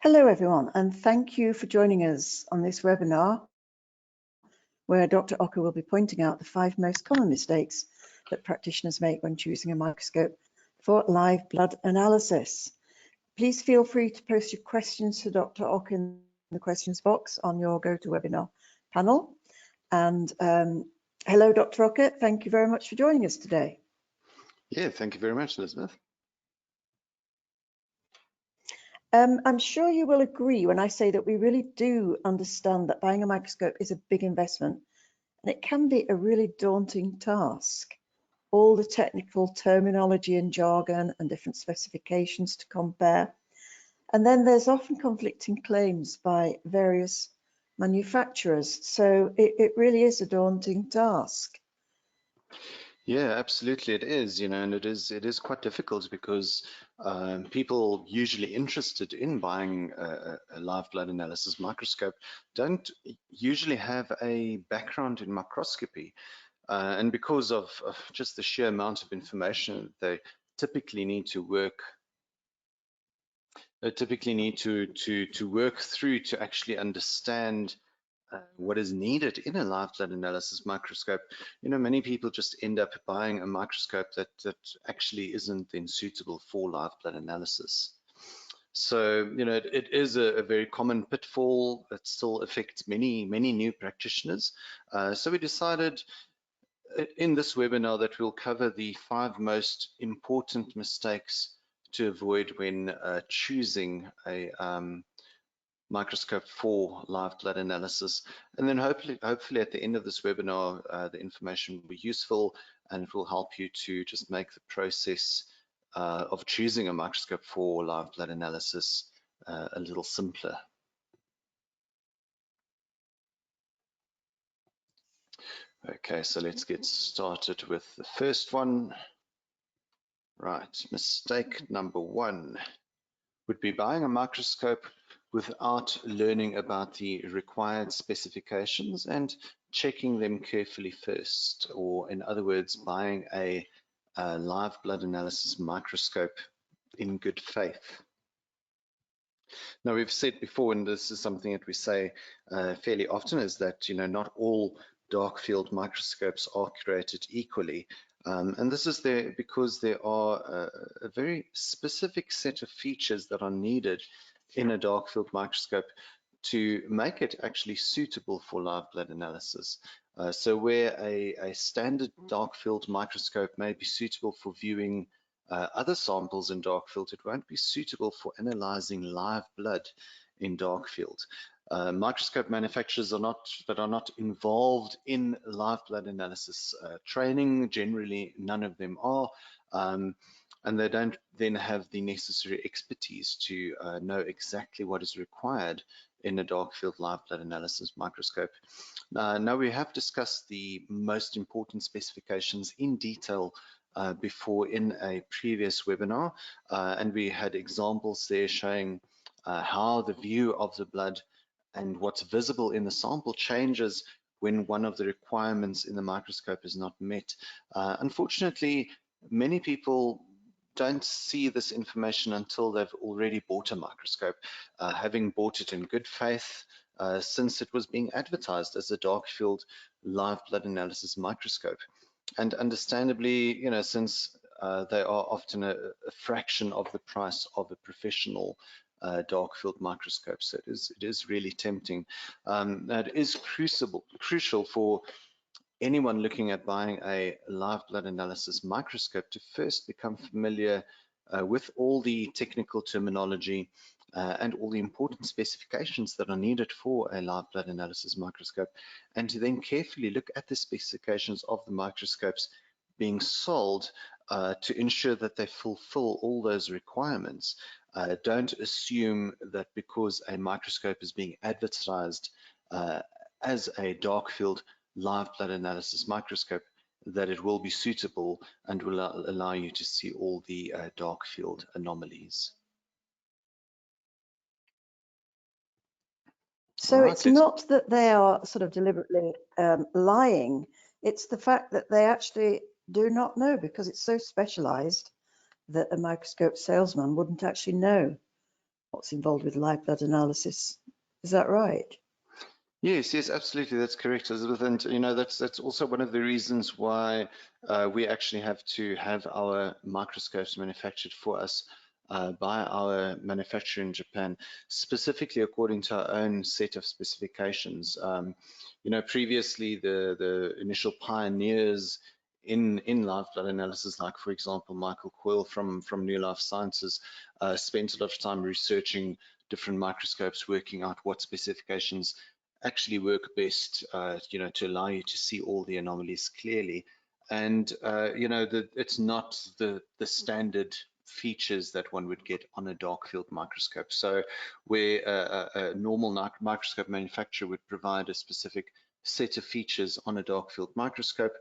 Hello everyone, and thank you for joining us on this webinar where Dr. Ocker will be pointing out the 5 most common mistakes that practitioners make when choosing a microscope for live blood analysis. Please feel free to post your questions to Dr. Ocker in the questions box on your GoToWebinar panel. And hello, Dr. Ocker, thank you very much for joining us today. Yeah, thank you very much, Elizabeth. I'm sure you will agree when I say that we really do understand that buying a microscope is a big investment, and it can be a really daunting task. All the technical terminology and jargon and different specifications to compare. And then there's often conflicting claims by various manufacturers. So it really is a daunting task. Yeah, absolutely it is, and it is quite difficult because people usually interested in buying a live blood analysis microscope don't usually have a background in microscopy. And because of just the sheer amount of information they typically need to work through to actually understand what is needed in a live blood analysis microscope. Many people just end up buying a microscope that actually isn't then suitable for live blood analysis. So, it is a very common pitfall that still affects many new practitioners. So we decided in this webinar that we'll cover the 5 most important mistakes to avoid when choosing a microscope for live blood analysis. And then hopefully at the end of this webinar, the information will be useful and it will help you to just make the process of choosing a microscope for live blood analysis a little simpler. Okay, so let's get started with the first one. Right, mistake number 1 would be buying a microscope without learning about the required specifications and checking them carefully first, or in other words, buying a live blood analysis microscope in good faith. Now, we've said before, and this is something that we say fairly often, is that not all dark field microscopes are created equally. And this is there because there are a very specific set of features that are needed in a dark field microscope to make it actually suitable for live blood analysis. So where a standard dark field microscope may be suitable for viewing other samples in dark field, it won't be suitable for analyzing live blood in dark field. Microscope manufacturers that are not involved in live blood analysis training, generally none of them are, and they don't then have the necessary expertise to know exactly what is required in a dark field live blood analysis microscope. Now we have discussed the most important specifications in detail before in a previous webinar, and we had examples there showing how the view of the blood and what's visible in the sample changes when one of the requirements in the microscope is not met. Unfortunately, many people don't see this information until they've already bought a microscope, having bought it in good faith since it was being advertised as a dark field live blood analysis microscope. And understandably, since they are often a fraction of the price of a professional dark field microscope, so it is really tempting. It is crucial for anyone looking at buying a live blood analysis microscope to first become familiar with all the technical terminology and all the important specifications that are needed for a live blood analysis microscope, and to then carefully look at the specifications of the microscopes being sold to ensure that they fulfill all those requirements. Don't assume that because a microscope is being advertised as a dark field live blood analysis microscope that it will be suitable and will allow you to see all the dark field anomalies. So right, it's not that they are sort of deliberately lying, it's the fact that they actually do not know, because it's so specialized that a microscope salesman wouldn't actually know what's involved with live blood analysis. Is that right? Yes, yes, absolutely. That's correct, Elizabeth. And that's also one of the reasons why we actually have to have our microscopes manufactured for us by our manufacturer in Japan, specifically according to our own set of specifications. Previously the initial pioneers in live blood analysis, like for example Michael Coyle from New Life Sciences, spent a lot of time researching different microscopes, working out what specifications actually work best, to allow you to see all the anomalies clearly. And it's not the standard features that one would get on a dark field microscope. So where a normal microscope manufacturer would provide a specific set of features on a dark field microscope,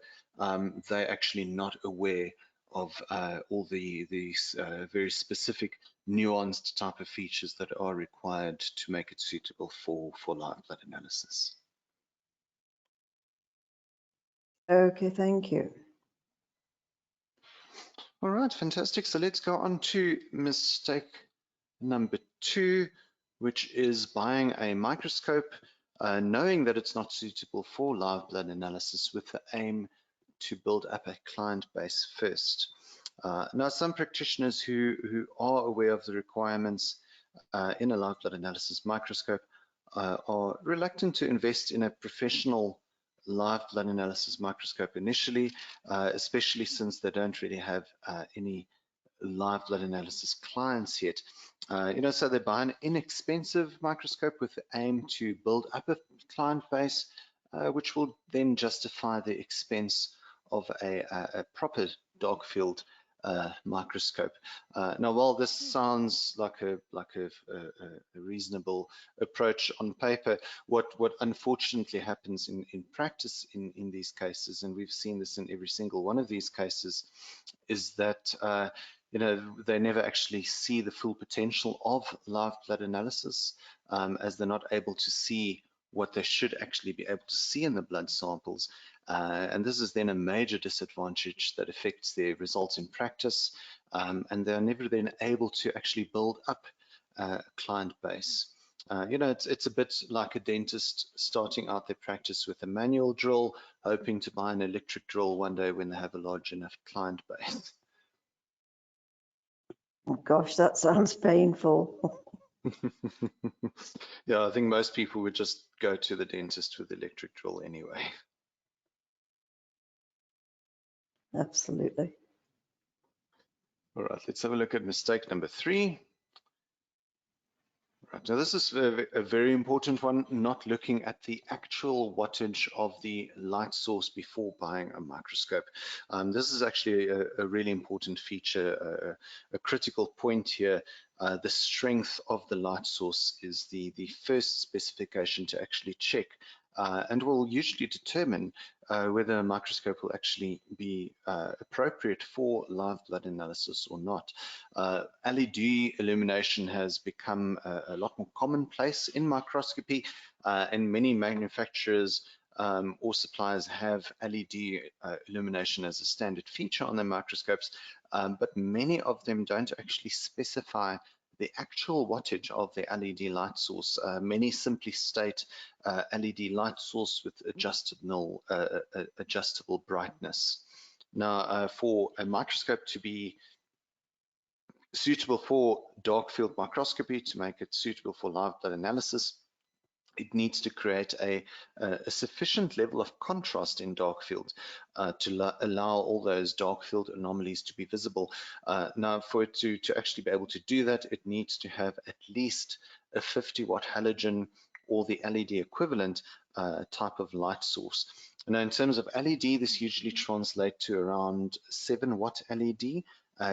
they're actually not aware of all these very specific nuanced type of features that are required to make it suitable for live blood analysis. Okay, thank you. All right, fantastic. So let's go on to mistake number 2, which is buying a microscope, knowing that it's not suitable for live blood analysis with the aim to build up a client base first. Now, some practitioners who are aware of the requirements in a live blood analysis microscope are reluctant to invest in a professional live blood analysis microscope initially, especially since they don't really have any live blood analysis clients yet. So they buy an inexpensive microscope with the aim to build up a client base, which will then justify the expense of a proper dark field microscope. Now, while this sounds like a reasonable approach on paper, what unfortunately happens in practice in these cases, and we've seen this in every single one of these cases, is that they never actually see the full potential of live blood analysis, as they're not able to see what they should actually be able to see in the blood samples. And this is then a major disadvantage that affects their results in practice, and they're never then able to actually build up a client base. It's a bit like a dentist starting out their practice with a manual drill, hoping to buy an electric drill one day when they have a large enough client base. Oh, gosh, that sounds painful. Yeah, I think most people would just go to the dentist with the electric drill anyway. Absolutely. All right, let's have a look at mistake number 3. Right, now this is a very important one, not looking at the actual wattage of the light source before buying a microscope. This is actually a really important feature, a critical point here. The strength of the light source is the first specification to actually check, and will usually determine whether a microscope will actually be appropriate for live blood analysis or not. LED illumination has become a lot more commonplace in microscopy, and many manufacturers or suppliers have LED illumination as a standard feature on their microscopes, but many of them don't actually specify the actual wattage of the LED light source. Many simply state LED light source with adjustable brightness. Now, for a microscope to be suitable for dark field microscopy, to make it suitable for live blood analysis, it needs to create a sufficient level of contrast in dark field to allow all those dark field anomalies to be visible. Now, for it to actually be able to do that, it needs to have at least a 50-watt halogen or the LED equivalent type of light source. Now, in terms of LED, this usually translates to around 7-watt LED,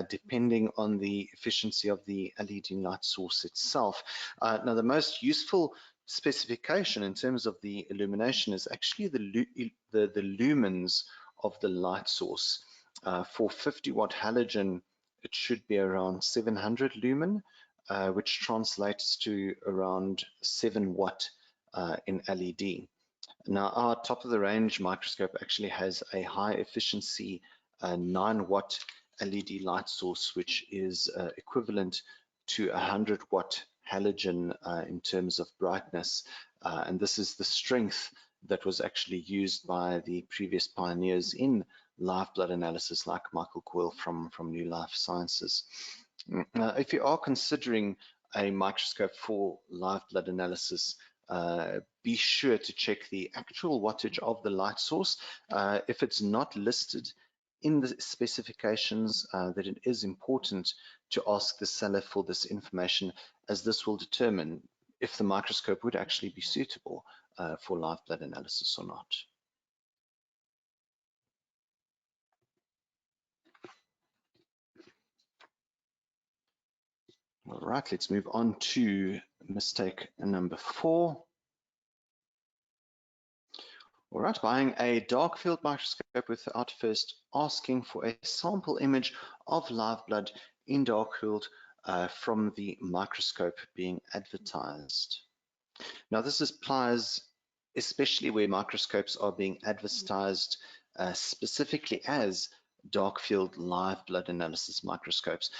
depending on the efficiency of the LED light source itself. Now, the most useful specification in terms of the illumination is actually the lumens of the light source. For 50-watt halogen, it should be around 700 lumen, which translates to around 7 watt in LED. Now, our top of the range microscope actually has a high efficiency 9-watt LED light source, which is equivalent to a 100-watt halogen in terms of brightness, and this is the strength that was actually used by the previous pioneers in live blood analysis, like Michael Coyle from New Life Sciences. If you are considering a microscope for live blood analysis, be sure to check the actual wattage of the light source. If it's not listed in the specifications, that it is important to ask the seller for this information, as this will determine if the microscope would actually be suitable for live blood analysis or not. All right, let's move on to mistake number 4. All right, buying a dark field microscope without first asking for a sample image of live blood in dark field from the microscope being advertised. Now, this applies especially where microscopes are being advertised specifically as dark field live blood analysis microscopes.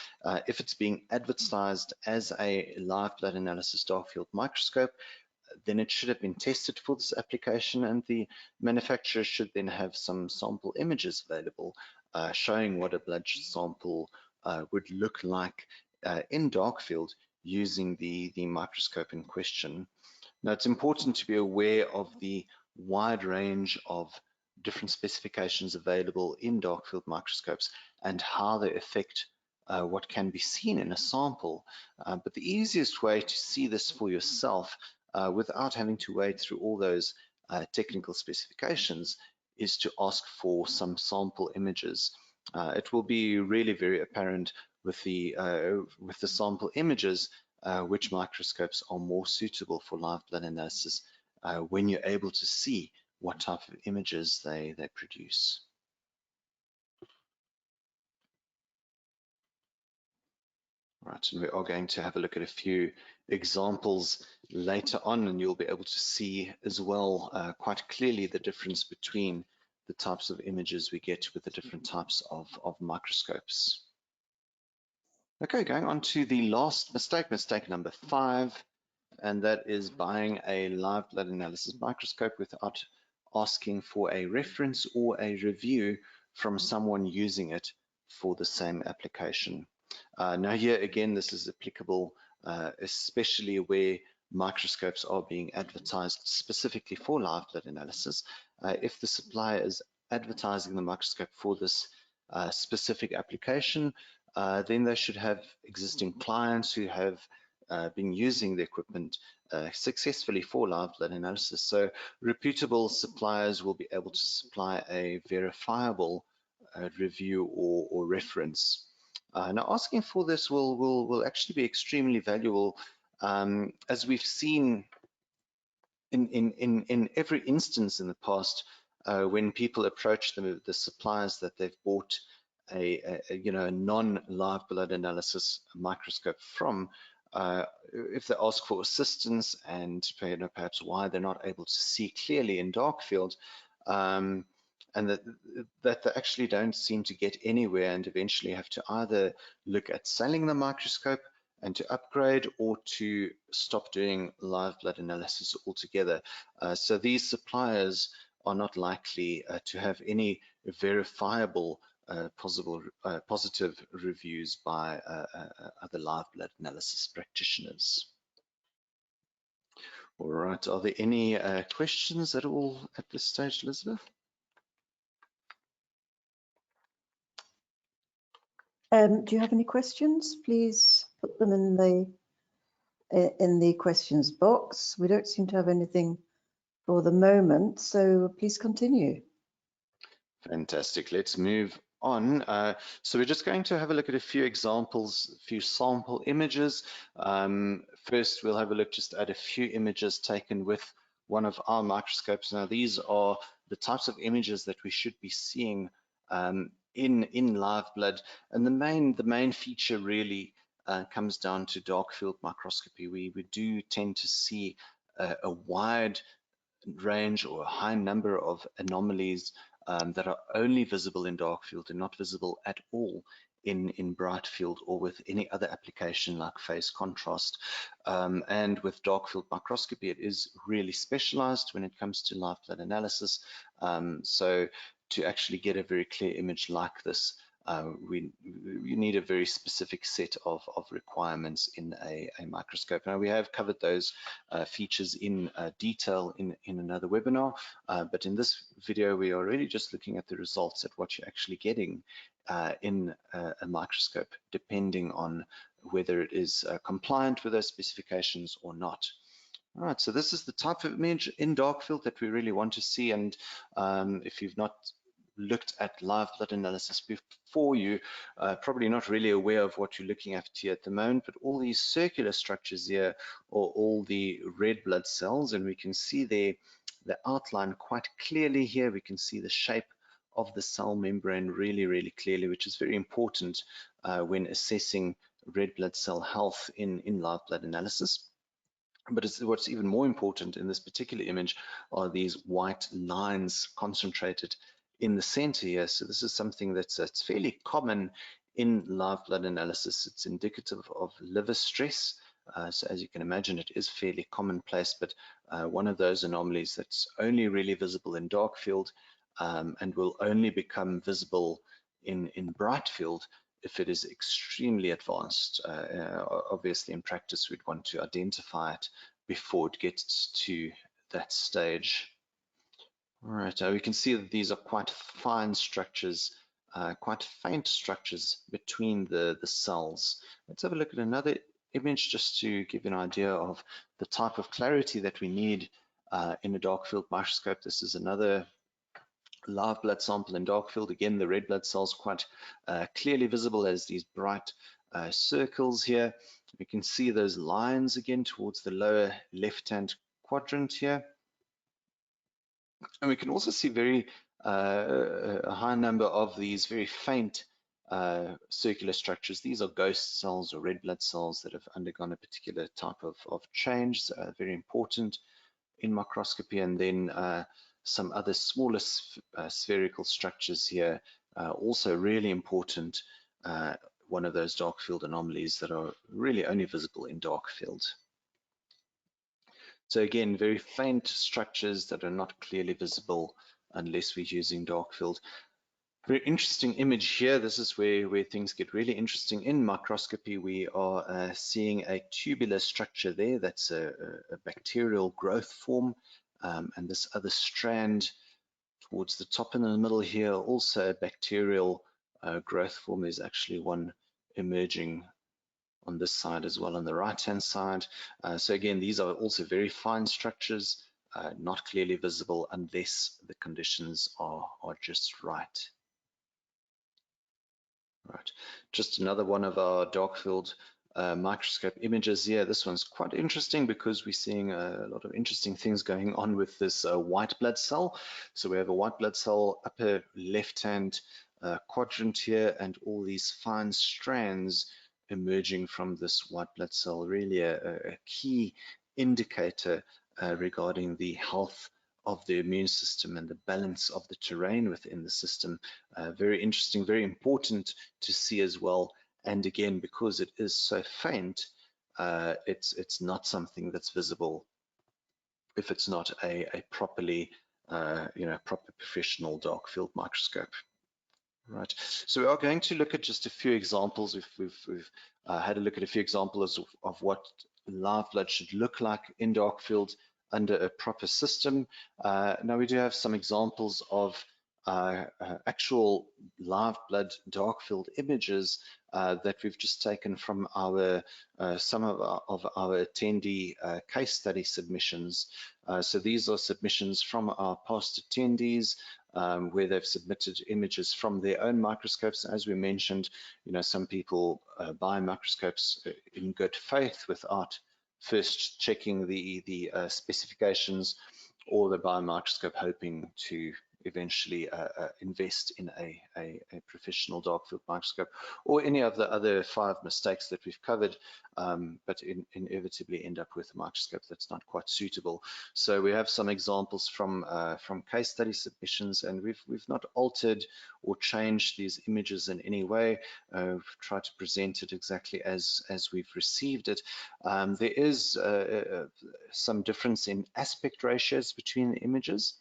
If it's being advertised as a live blood analysis dark field microscope, then it should have been tested for this application, and the manufacturer should then have some sample images available showing what a blood sample would look like in dark field using the microscope in question. Now, it's important to be aware of the wide range of different specifications available in dark field microscopes and how they affect what can be seen in a sample. But the easiest way to see this for yourself without having to wade through all those technical specifications is to ask for some sample images. It will be really very apparent with the sample images which microscopes are more suitable for live blood analysis when you're able to see what type of images they produce. Right, and we are going to have a look at a few examples later on, and you'll be able to see as well quite clearly the difference between the types of images we get with the different types of microscopes. Okay, going on to the last mistake, mistake number 5, and that is buying a live blood analysis microscope without asking for a reference or a review from someone using it for the same application. Now here again, this is applicable especially where microscopes are being advertised specifically for live blood analysis. If the supplier is advertising the microscope for this specific application, then they should have existing clients who have been using the equipment successfully for live blood analysis. So reputable suppliers will be able to supply a verifiable review or reference. Now, asking for this will actually be extremely valuable, as we've seen in every instance in the past when people approach the suppliers that they've bought a non-live blood analysis microscope from. If they ask for assistance and perhaps why they're not able to see clearly in dark field, and that they actually don't seem to get anywhere and eventually have to either look at selling the microscope and to upgrade or to stop doing live blood analysis altogether. So these suppliers are not likely to have any verifiable positive reviews by other live blood analysis practitioners. All right, are there any questions at all at this stage, Elizabeth? Do you have any questions? Please put them in the questions box. We don't seem to have anything for the moment, so please continue. Fantastic. Let's move on. So we're just going to have a look at a few examples, a few sample images. First, we'll have a look just at a few images taken with one of our microscopes. Now, these are the types of images that we should be seeing in live blood, and the main feature really comes down to dark field microscopy. We do tend to see a wide range or a high number of anomalies that are only visible in dark field and not visible at all in bright field or with any other application like phase contrast. And with dark field microscopy, it is really specialized when it comes to live blood analysis. So to actually get a very clear image like this, you need a very specific set of requirements in a microscope. Now, we have covered those features in detail in another webinar, but in this video, we are really just looking at the results, at what you're actually getting in a microscope, depending on whether it is compliant with those specifications or not. All right, so this is the type of image in dark field that we really want to see. And if you've not looked at live blood analysis before, you probably not really aware of what you're looking at here at the moment, but all these circular structures here are all the red blood cells, and we can see the outline quite clearly here. We can see the shape of the cell membrane really, really clearly, which is very important when assessing red blood cell health in live blood analysis. But what's even more important in this particular image are these white lines concentrated in the center here. So this is something that's fairly common in live blood analysis. It's indicative of liver stress. So as you can imagine, it is fairly commonplace, but one of those anomalies that's only really visible in dark field and will only become visible in bright field if it is extremely advanced. Obviously, in practice, we'd want to identify it before it gets to that stage. All right, we can see that these are quite fine structures, quite faint structures between the cells. Let's have a look at another image just to give you an idea of the type of clarity that we need in a dark field microscope. This is another live blood sample in dark field. Again, the red blood cells quite clearly visible as these bright circles here. We can see those lines again towards the lower left-hand quadrant here. And we can also see a high number of these very faint circular structures. These are ghost cells or red blood cells that have undergone a particular type of change, very important in microscopy. And then some other smaller spherical structures here, also really important, one of those dark field anomalies that are really only visible in dark field. So again, very faint structures that are not clearly visible unless we're using dark field. Very interesting image here. This is where things get really interesting in microscopy. We are seeing a tubular structure there. That's a bacterial growth form. And this other strand towards the top and in the middle here, also a bacterial growth form. There's actually one emerging on this side as well on the right hand side. So again, these are also very fine structures, not clearly visible unless the conditions are just right. Right, just another one of our dark field microscope images here. This one's quite interesting because we're seeing a lot of interesting things going on with this white blood cell. So we have a white blood cell upper left-hand quadrant here, and all these fine strands emerging from this white blood cell. Really a key indicator regarding the health of the immune system and the balance of the terrain within the system. Very interesting, very important to see as well. And again, because it is so faint, it's not something that's visible if it's not a properly, proper professional dark field microscope. Right. So we are going to look at just a few examples. We've had a look at a few examples of what live blood should look like in dark field under a proper system. Now we do have some examples of actual live blood dark field images that we've just taken from some of our attendee case study submissions. So these are submissions from our past attendees where they've submitted images from their own microscopes. As we mentioned, some people buy microscopes in good faith without first checking the specifications, or they buy a microscope hoping to eventually invest in a professional dark field microscope, or any of the other 5 mistakes that we've covered, but inevitably end up with a microscope that's not quite suitable. So we have some examples from case study submissions, and we've not altered or changed these images in any way. We've tried to present it exactly as we've received it. There is some difference in aspect ratios between the images.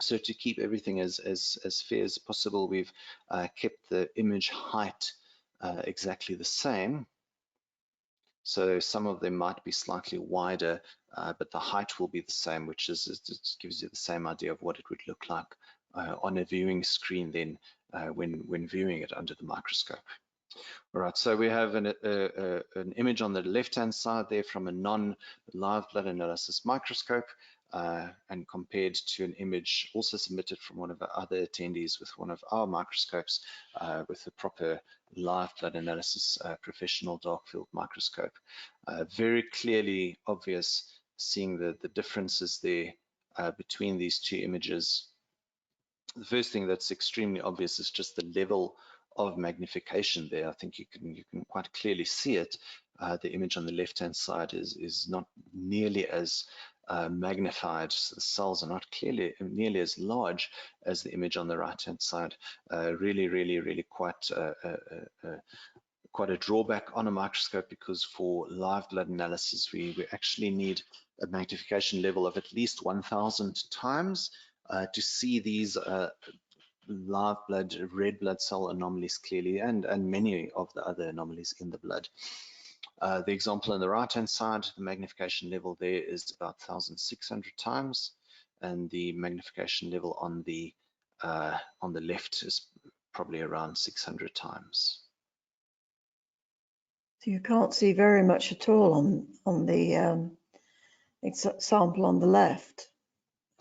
So to keep everything as fair as possible, we've kept the image height exactly the same. So some of them might be slightly wider, but the height will be the same, which is it gives you the same idea of what it would look like on a viewing screen then when viewing it under the microscope. All right, so we have an image on the left-hand side there from a non-live blood analysis microscope, and compared to an image also submitted from one of our other attendees with one of our microscopes with a proper live blood analysis professional dark field microscope. Very clearly obvious seeing the differences there between these 2 images. The first thing that's extremely obvious is just the level of magnification there. I think you can quite clearly see it. The image on the left-hand side is not nearly as magnified. So the cells are not nearly as large as the image on the right-hand side. Really quite a drawback on a microscope, because for live blood analysis we actually need a magnification level of at least 1,000 times to see these live blood, red blood cell anomalies clearly, and many of the other anomalies in the blood. The example on the right-hand side, the magnification level there is about 1,600 times, and the magnification level on the left is probably around 600 times. So you can't see very much at all on the sample on the left,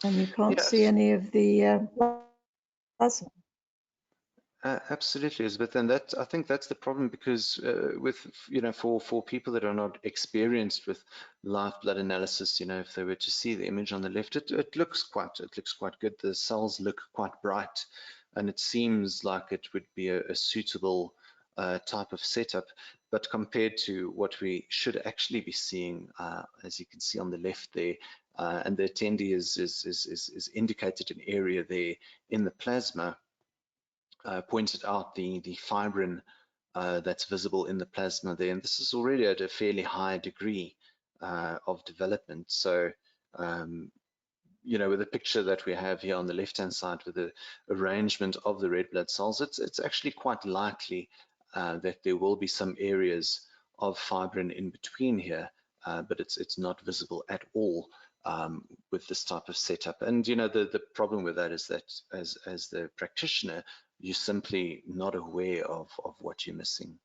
and you can't see any of the plasma. Absolutely, Elizabeth, and that I think that's the problem, because with for people that are not experienced with live blood analysis, if they were to see the image on the left, it looks quite good. The cells look quite bright, and it seems like it would be a suitable type of setup. But compared to what we should actually be seeing, as you can see on the left there, and the attendee is indicated an area there in the plasma. Pointed out the fibrin that's visible in the plasma there, and this is already at a fairly high degree of development. So, with the picture that we have here on the left-hand side with the arrangement of the red blood cells, it's actually quite likely that there will be some areas of fibrin in between here, but it's not visible at all with this type of setup. And the problem with that is that as the practitioner, you're simply not aware of what you're missing.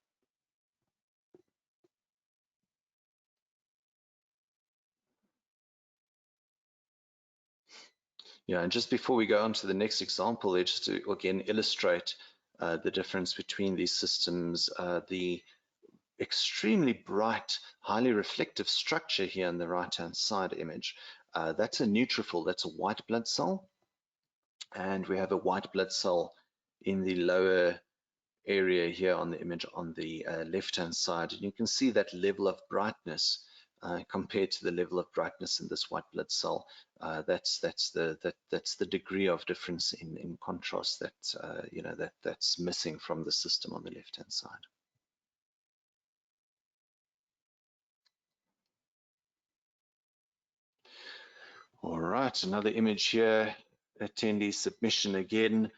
Yeah, and just before we go on to the next example, just to again illustrate the difference between these systems, the extremely bright, highly reflective structure here on the right-hand side image, that's a neutrophil, that's a white blood cell, and we have a white blood cell in the lower area here on the image on the left-hand side, and you can see that level of brightness compared to the level of brightness in this white blood cell. That's the degree of difference in contrast that that's missing from the system on the left-hand side. All right, another image here, attendee submission again.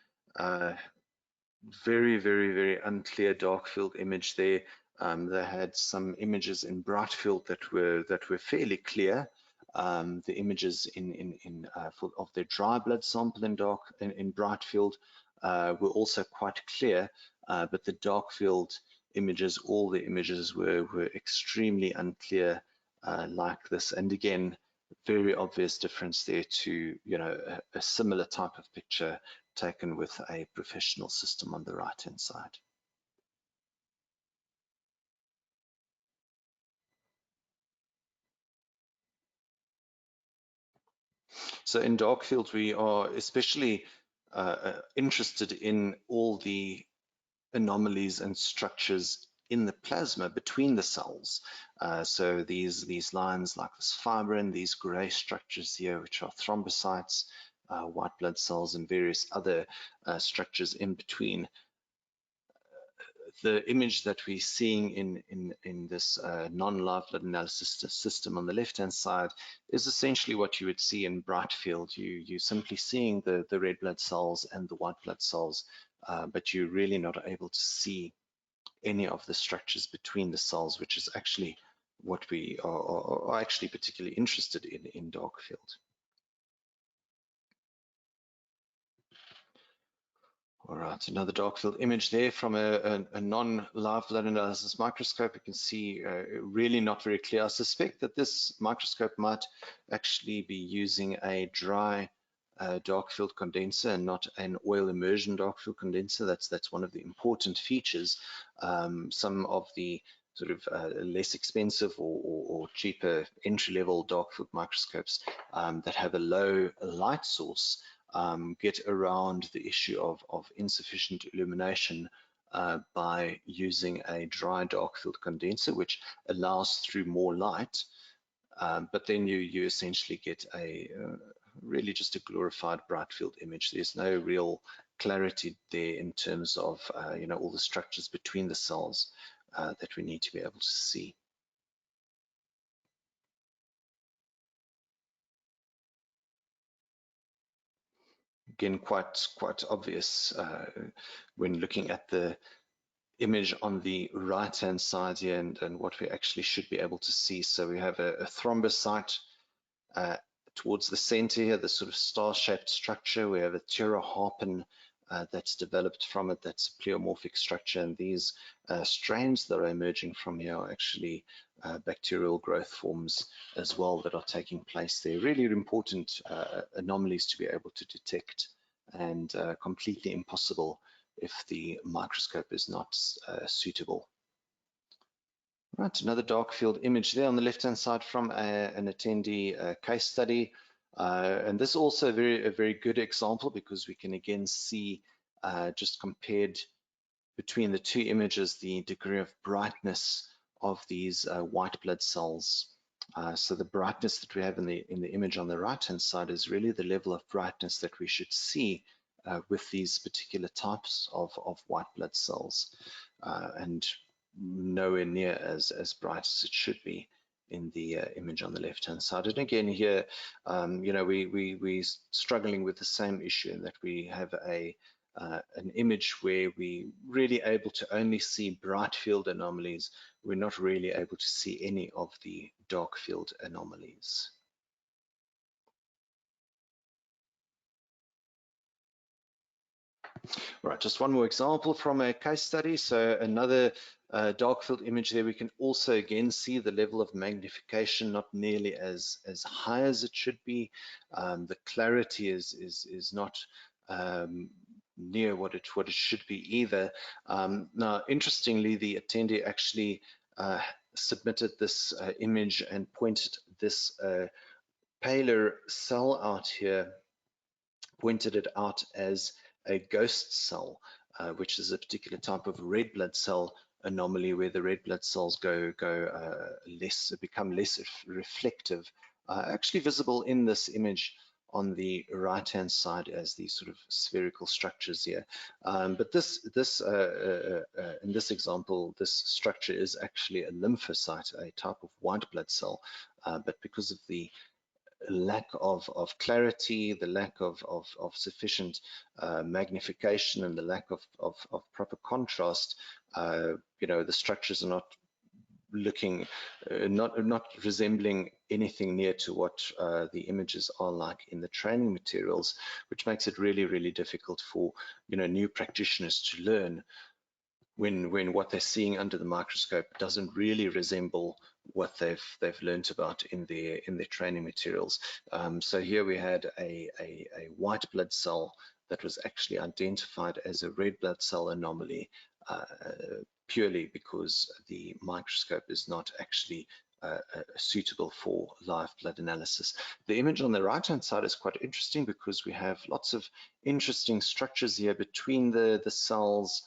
Very unclear dark field image there. They had some images in bright field that were fairly clear. The images of their dry blood sample in bright field were also quite clear, but the dark field images, all the images were extremely unclear like this. And again, very obvious difference there to a similar type of picture taken with a professional system on the right-hand side. So in dark field, we are especially interested in all the anomalies and structures in the plasma between the cells. So these lines like this fibrin, these gray structures here, which are thrombocytes, white blood cells, and various other structures in between. The image that we're seeing in this non-live blood analysis system on the left-hand side is essentially what you would see in bright field. You're simply seeing the red blood cells and the white blood cells, but you're really not able to see any of the structures between the cells, which is actually what we are actually particularly interested in dark field. All right, another dark field image there from a non-live blood analysis microscope. You can see really not very clear. I suspect that this microscope might actually be using a dry dark field condenser and not an oil immersion dark field condenser. That's one of the important features. Some of the sort of less expensive or cheaper entry-level dark field microscopes that have a low light source get around the issue of insufficient illumination by using a dry dark field condenser, which allows through more light, but then you essentially get a really just a glorified bright field image. There's no real clarity there in terms of all the structures between the cells that we need to be able to see. Again, quite obvious when looking at the image on the right hand side here and what we actually should be able to see. So we have a thrombocyte towards the center here, the sort of star-shaped structure. We have a pteroharpin that's developed from it. That's a pleomorphic structure, and these strains that are emerging from here are actually bacterial growth forms as well that are taking place there. Really important anomalies to be able to detect, and completely impossible if the microscope is not suitable. Right, another dark field image there on the left-hand side from an attendee case study. And this is also a very good example because we can again see just compared between the two images the degree of brightness of these white blood cells. So the brightness that we have in the image on the right-hand side is really the level of brightness that we should see with these particular types of white blood cells, and nowhere near as bright as it should be in the image on the left-hand side. And again here, we're struggling with the same issue in that we have an image where we're really able to only see bright field anomalies. We're not really able to see any of the dark field anomalies. Right, just one more example from a case study. So another dark field image there, we can also again see the level of magnification not nearly as high as it should be. The clarity is not near what it should be either. Now, interestingly, the attendee actually submitted this image and pointed this paler cell out here, pointed it out as a ghost cell, which is a particular type of red blood cell anomaly where the red blood cells become less reflective, actually visible in this image on the right hand side as these sort of spherical structures here. But in this example, this structure is actually a lymphocyte, a type of white blood cell, but because of the lack of clarity, the lack of sufficient magnification, and the lack of proper contrast, the structures are not looking, not resembling anything near to what the images are like in the training materials, which makes it really, really difficult for new practitioners to learn when what they're seeing under the microscope doesn't really resemble what they've learned about in their training materials. So here we had a white blood cell that was actually identified as a red blood cell anomaly purely because the microscope is not actually suitable for live blood analysis. The image on the right-hand side is quite interesting because we have lots of interesting structures here between the cells,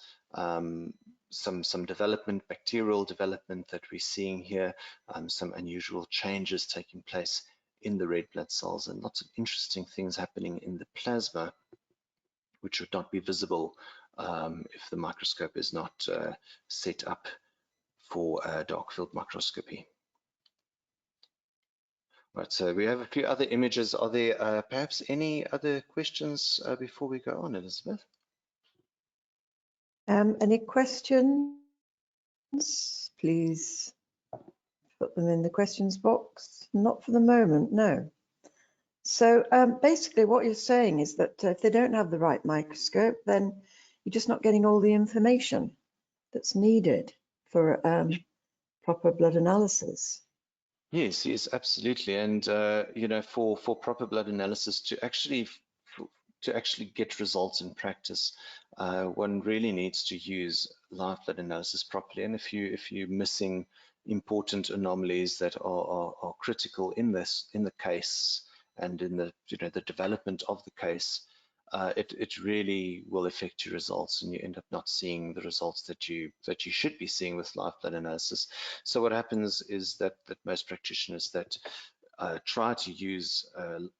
some development, bacterial development that we're seeing here, some unusual changes taking place in the red blood cells, and lots of interesting things happening in the plasma, which would not be visible if the microscope is not set up for dark field microscopy. Right, so we have a few other images. Are there perhaps any other questions before we go on, Elizabeth? Any questions? Please put them in the questions box. Not for the moment, no. So basically what you're saying is that if they don't have the right microscope, then you're just not getting all the information that's needed for proper blood analysis. Yes, yes, absolutely. And you know, for proper blood analysis to actually get results in practice, one really needs to use live blood analysis properly. And if you're missing important anomalies that are critical in the case and in the the development of the case, it really will affect your results, and you end up not seeing the results that you should be seeing with live blood analysis. So what happens is that most practitioners that try to use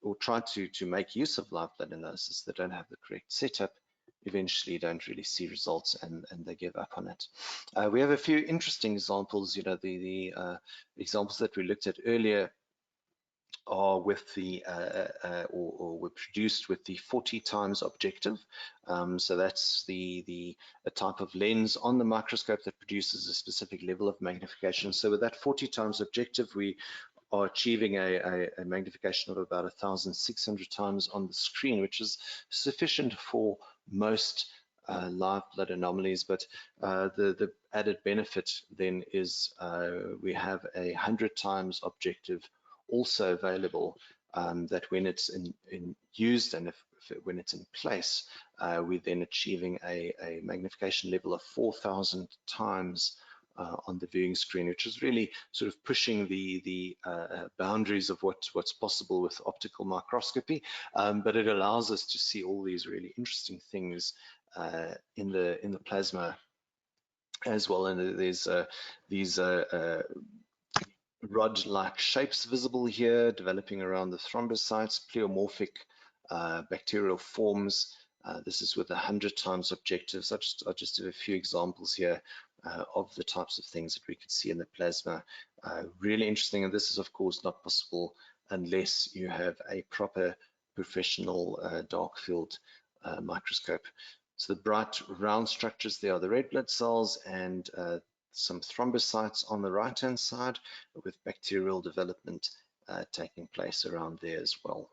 or try to make use of live blood analysis that don't have the correct setup eventually don't really see results, and they give up on it. We have a few interesting examples. The examples that we looked at earlier are with the or were produced with the 40 times objective. So that's a type of lens on the microscope that produces a specific level of magnification. So with that 40 times objective, we are achieving a magnification of about 1,600 times on the screen, which is sufficient for most live blood anomalies. But the added benefit then is we have 100 times objective also available, that when it's used and when it's in place, we're then achieving a magnification level of 4,000 times on the viewing screen, which is really sort of pushing the boundaries of what's possible with optical microscopy, but it allows us to see all these really interesting things in the plasma as well. And there's these rod-like shapes visible here, developing around the thrombocytes, pleomorphic bacterial forms. This is with 100 times objectives. I'll just have a few examples here of the types of things that we could see in the plasma. Really interesting, and this is of course not possible unless you have a proper professional dark field microscope. So the bright round structures there are the red blood cells, and some thrombocytes on the right hand side with bacterial development taking place around there as well.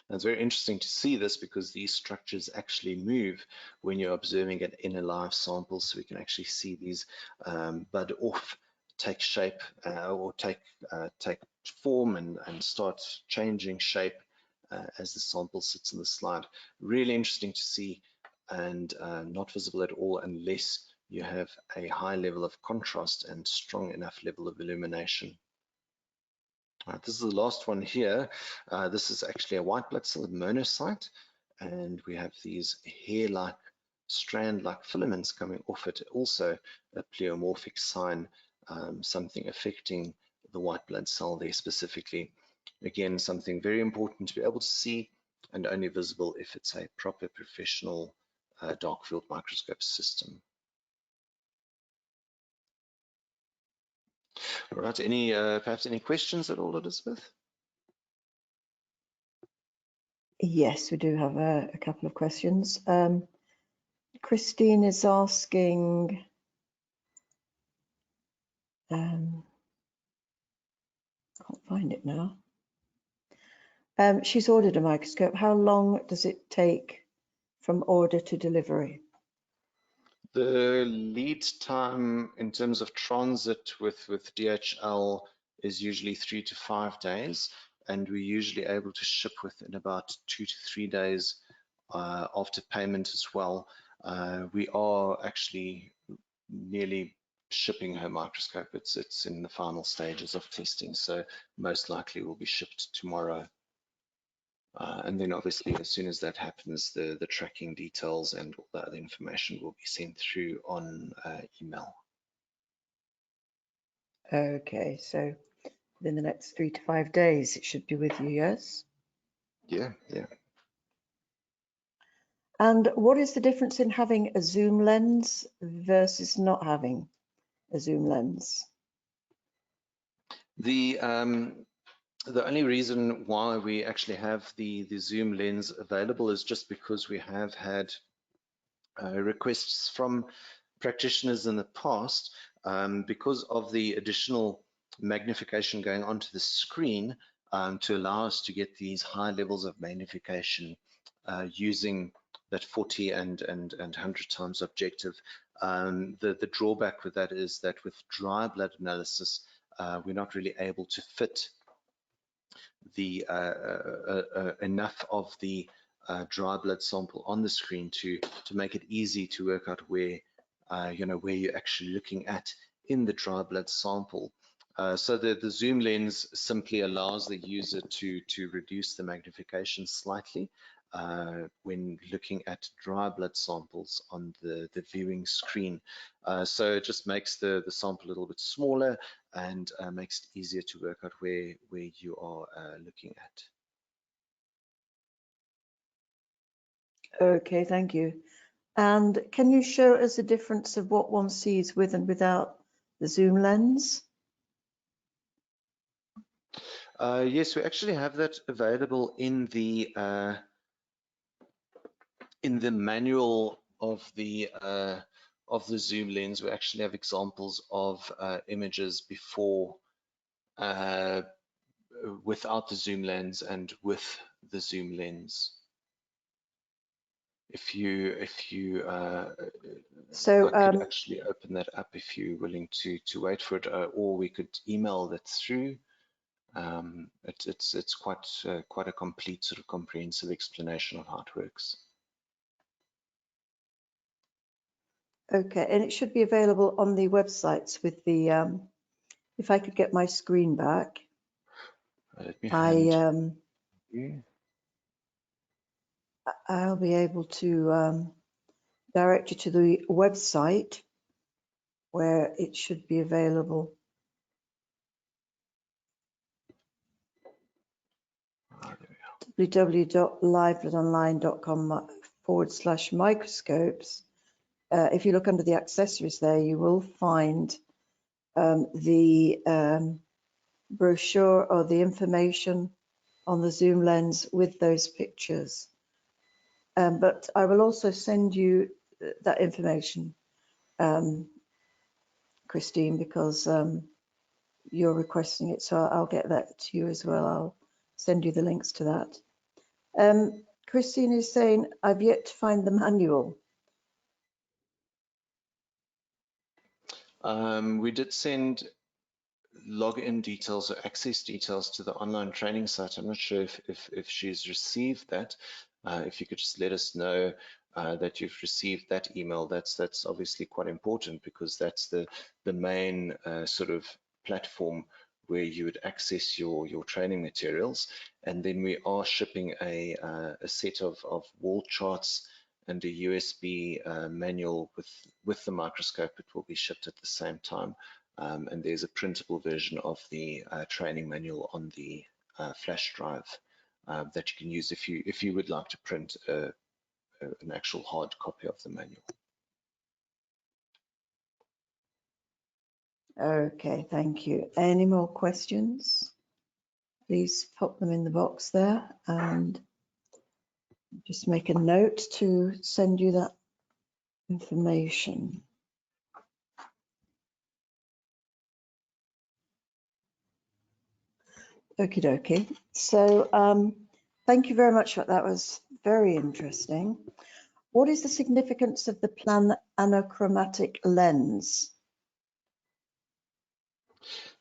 And it's very interesting to see this because these structures actually move when you're observing it in a live sample, so we can actually see these bud off, take shape or take form and start changing shape as the sample sits in the slide. Really interesting to see, and not visible at all unless you have a high level of contrast and strong enough level of illumination. All right, this is the last one here. This is actually a white blood cell, a monocyte, and we have these hair-like, strand-like filaments coming off it. Also a pleomorphic sign, something affecting the white blood cell there specifically. Again, something very important to be able to see, and only visible if it's a proper professional dark field microscope system. All right, perhaps any questions at all, Elizabeth? Yes, we do have a couple of questions. Christine is asking, can't find it now. She's ordered a microscope. How long does it take from order to delivery? The lead time in terms of transit with DHL is usually 3 to 5 days, and we're usually able to ship within about 2 to 3 days after payment as well. We are actually nearly shipping her microscope. It's in the final stages of testing, so most likely will be shipped tomorrow. And then obviously as soon as that happens, the tracking details and all the other information will be sent through on email. Okay, so within the next 3 to 5 days, it should be with you, yes? Yeah. And what is the difference in having a zoom lens versus not having a zoom lens? The only reason why we actually have the zoom lens available is just because we have had requests from practitioners in the past, because of the additional magnification going onto the screen, to allow us to get these high levels of magnification using that 40 and 100 times objective. The drawback with that is that with dry blood analysis, we're not really able to fit the enough of the dry blood sample on the screen to make it easy to work out where where you're actually looking at in the dry blood sample. So the zoom lens simply allows the user to reduce the magnification slightly when looking at dry blood samples on the viewing screen. So it just makes the sample a little bit smaller and makes it easier to work out where you are looking at. Okay, thank you. And can you show us the difference of what one sees with and without the zoom lens? Yes, we actually have that available in the manual of the zoom lens. We actually have examples of images before without the zoom lens and with the zoom lens. If you So I could actually open that up if you're willing to wait for it, or we could email that through. It's quite a complete sort of comprehensive explanation of how it works. okay, and it should be available on the websites with the if I could get my screen back. Let me hand I'll be able to direct you to the website where it should be available. www.livebloodonline.com/microscopes. If you look under the accessories there, you will find the brochure or the information on the zoom lens with those pictures. But I will also send you that information, Christine, because you're requesting it, so I'll get that to you as well. I'll send you the links to that. Christine is saying, I've yet to find the manual. We did send login details or access details to the online training site. I'm not sure if she's received that. If you could just let us know that you've received that email, that's obviously quite important, because that's the main sort of platform where you would access your training materials. And then we are shipping a set of wall charts and a USB manual with the microscope. It will be shipped at the same time. And there's a printable version of the training manual on the flash drive that you can use if you would like to print an actual hard copy of the manual. Okay, thank you. Any more questions? Please pop them in the box there and just make a note to send you that information. Okie dokie. So thank you very much for that. That was very interesting. What is the significance of the plan anachromatic lens?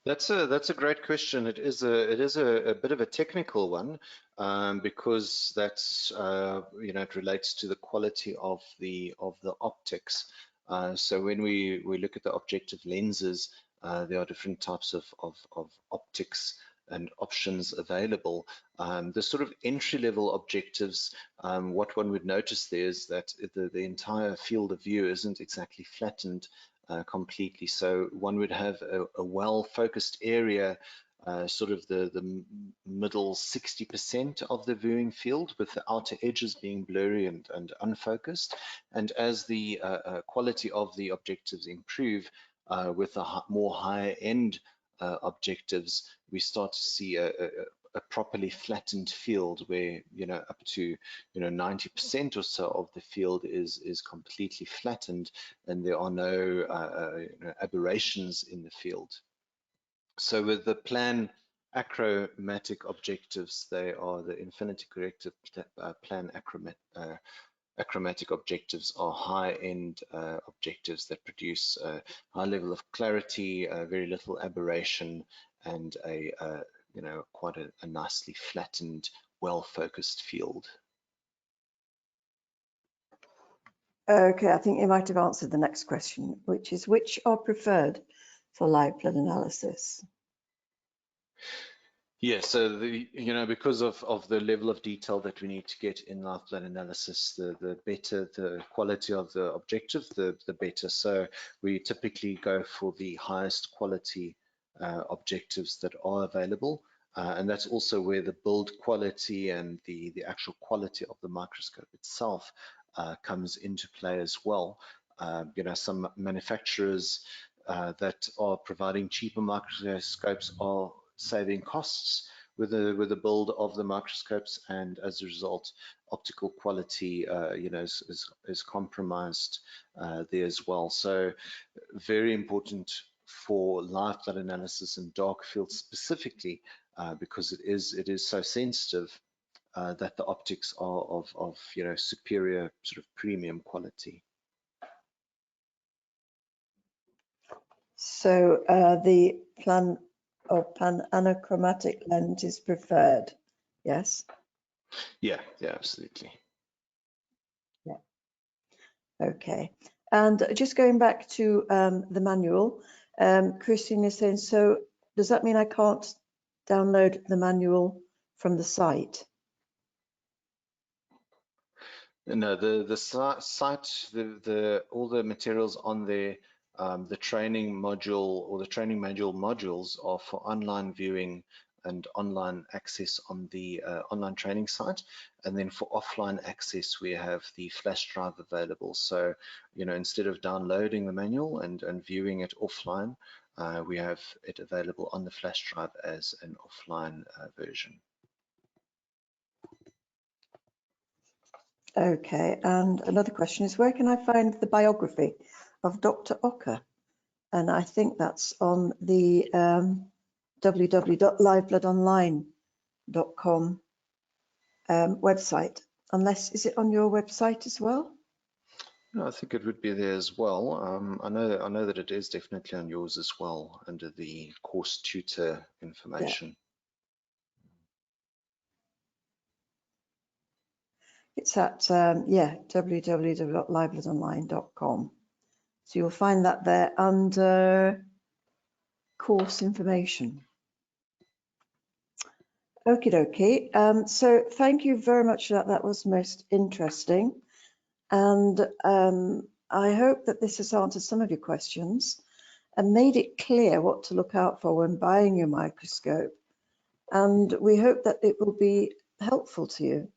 That's a great question. It is a bit of a technical one, because that's it relates to the quality of the optics. So when we look at the objective lenses, there are different types of optics and options available. The sort of entry-level objectives, what one would notice there is that the entire field of view isn't exactly flattened completely. So one would have a well-focused area, sort of the middle 60% of the viewing field, with the outer edges being blurry and unfocused. And as the quality of the objectives improve with the more higher end objectives, we start to see a properly flattened field where, up to 90% or so of the field is completely flattened, and there are no aberrations in the field. So with the plan achromatic objectives, they are the infinity corrective plan achromatic objectives are high-end objectives that produce a high level of clarity, very little aberration, and quite a nicely flattened, well-focused field. Okay, I think you might have answered the next question, which is which are preferred for live blood analysis? Yeah, so because of the level of detail that we need to get in live blood analysis, the better the quality of the objective, the better. So we typically go for the highest quality objectives that are available, and that's also where the build quality and the actual quality of the microscope itself comes into play as well. Some manufacturers that are providing cheaper microscopes are saving costs with the build of the microscopes, and as a result, optical quality, is compromised there as well. So, very important for live blood analysis and dark field specifically, because it is so sensitive that the optics are of superior sort of premium quality. So the plan Anachromatic lens is preferred, yes? Yeah, absolutely. Yeah. Okay. And just going back to the manual, Christine is saying, so does that mean I can't download the manual from the site? No, the site, all the materials on there, the training module or the training manual modules are for online viewing and online access on the online training site. And then for offline access, we have the flash drive available. So, instead of downloading the manual and viewing it offline, we have it available on the flash drive as an offline version. Okay, and another question is, where can I find the biography of Dr. Ocker? And I think that's on the www.livebloodonline.com website. Unless, is it on your website as well? No, I think it would be there as well. I know that it is definitely on yours as well, under the course tutor information. Yeah. It's at www.livebloodonline.com. So you'll find that there under course information. Okie dokie. So thank you very much for that. That was most interesting. And I hope that this has answered some of your questions and made it clear what to look out for when buying your microscope. And we hope that it will be helpful to you.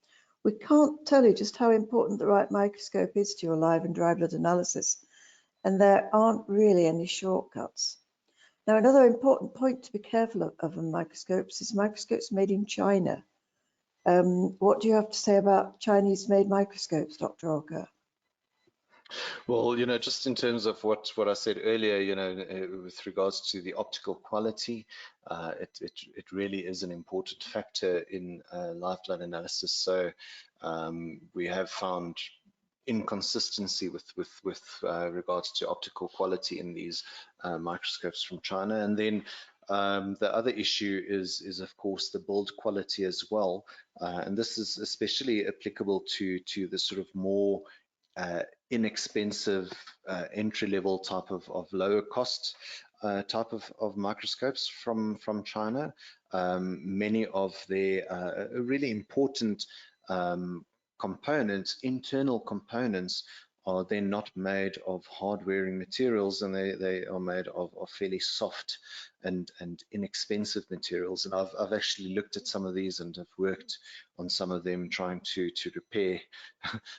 We can't tell you just how important the right microscope is to your live and dry blood analysis, and there aren't really any shortcuts. Now, another important point to be careful of in microscopes is microscopes made in China. What do you have to say about Chinese-made microscopes, Dr. Ocker? Well, just in terms of what I said earlier, with regards to the optical quality, it really is an important factor in live blood analysis. So we have found inconsistency with regards to optical quality in these microscopes from China. And then the other issue is of course the build quality as well, and this is especially applicable to the sort of more inexpensive entry-level type of lower cost type of microscopes from China. Many of their really important components, internal components, are then not made of hard-wearing materials, and they are made of fairly soft and inexpensive materials. And I've actually looked at some of these and have worked on some of them, trying to repair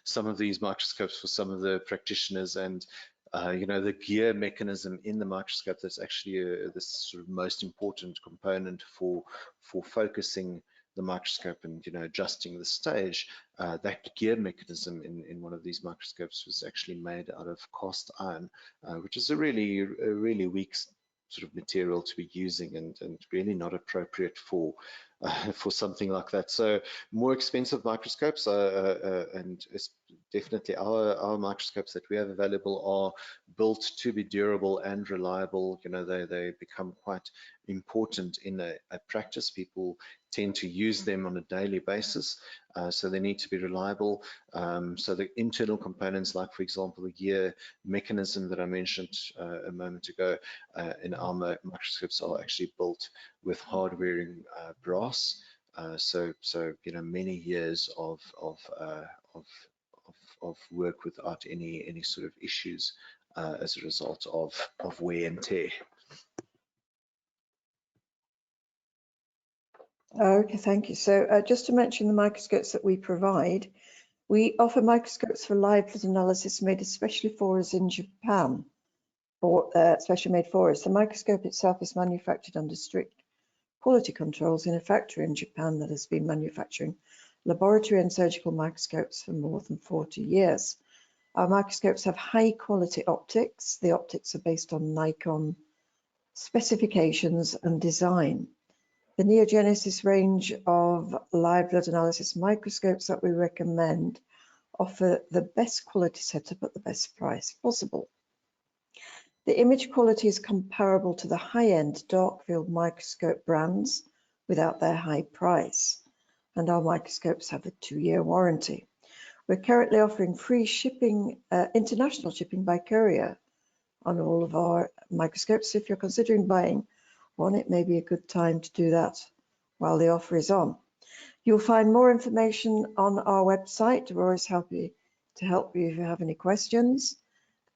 some of these microscopes for some of the practitioners. And you know, the gear mechanism in the microscope, that's actually this sort of most important component for focusing the microscope and, you know, adjusting the stage. That gear mechanism in one of these microscopes was actually made out of cast iron, which is a really weak sort of material to be using, and really not appropriate for something like that. So more expensive microscopes, and it's definitely our microscopes that we have available are built to be durable and reliable. You know, they become quite important in a practice. People tend to use them on a daily basis, so they need to be reliable. So the internal components, like for example the gear mechanism that I mentioned a moment ago, in our microscopes are actually built with hard-wearing brass. So you know, many years of work without any sort of issues as a result of wear and tear. Okay, thank you. So just to mention the microscopes that we provide, we offer microscopes for live blood analysis made especially for us in Japan, or especially made for us. The microscope itself is manufactured under strict quality controls in a factory in Japan that has been manufacturing laboratory and surgical microscopes for more than 40 years. Our microscopes have high quality optics. The optics are based on Nikon specifications and design. The Neogenesis range of live blood analysis microscopes that we recommend offer the best quality setup at the best price possible. The image quality is comparable to the high-end dark field microscope brands without their high price, and our microscopes have a 2-year warranty. We're currently offering free shipping, international shipping by courier on all of our microscopes. If you're considering buying one, it may be a good time to do that while the offer is on. You'll find more information on our website. We're always happy to help you if you have any questions.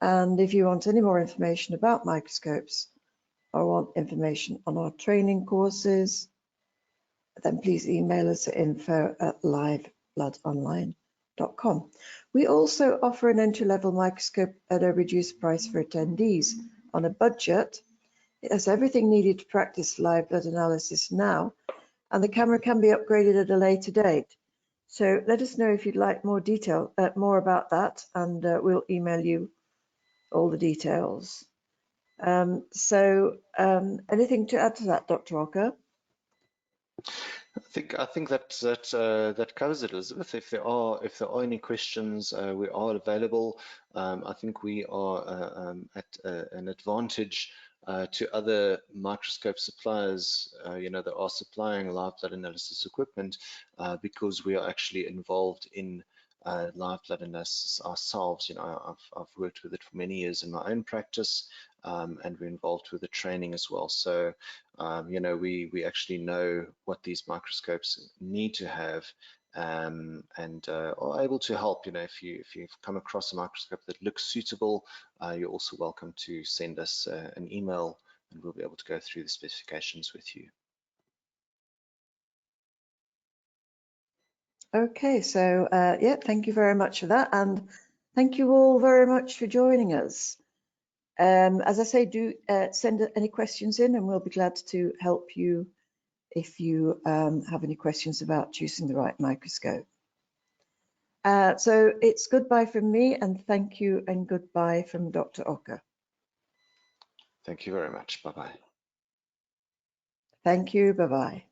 And if you want any more information about microscopes or want information on our training courses, then please email us at info@livebloodonline.com. We also offer an entry-level microscope at a reduced price for attendees on a budget. It has everything needed to practice live blood analysis now, and the camera can be upgraded at a later date. So let us know if you'd like more detail, more about that, and we'll email you all the details. Anything to add to that, Dr. Ocker? I think that covers it, Elizabeth. If there are any questions, we are available. I think we are at an advantage to other microscope suppliers, you know, that are supplying live blood analysis equipment, because we are actually involved in live blood analysis ourselves. You know, I've worked with it for many years in my own practice, and we're involved with the training as well. So, you know, we actually know what these microscopes need to have, and are able to help. You know, if you've come across a microscope that looks suitable, you're also welcome to send us an email, and we'll be able to go through the specifications with you. Okay, so yeah, thank you very much for that, and thank you all very much for joining us. As I say, do send any questions in, and we'll be glad to help you if you have any questions about choosing the right microscope. So it's goodbye from me, and thank you, and goodbye from Dr. Ocker. Thank you very much. Bye-bye. Thank you. Bye-bye.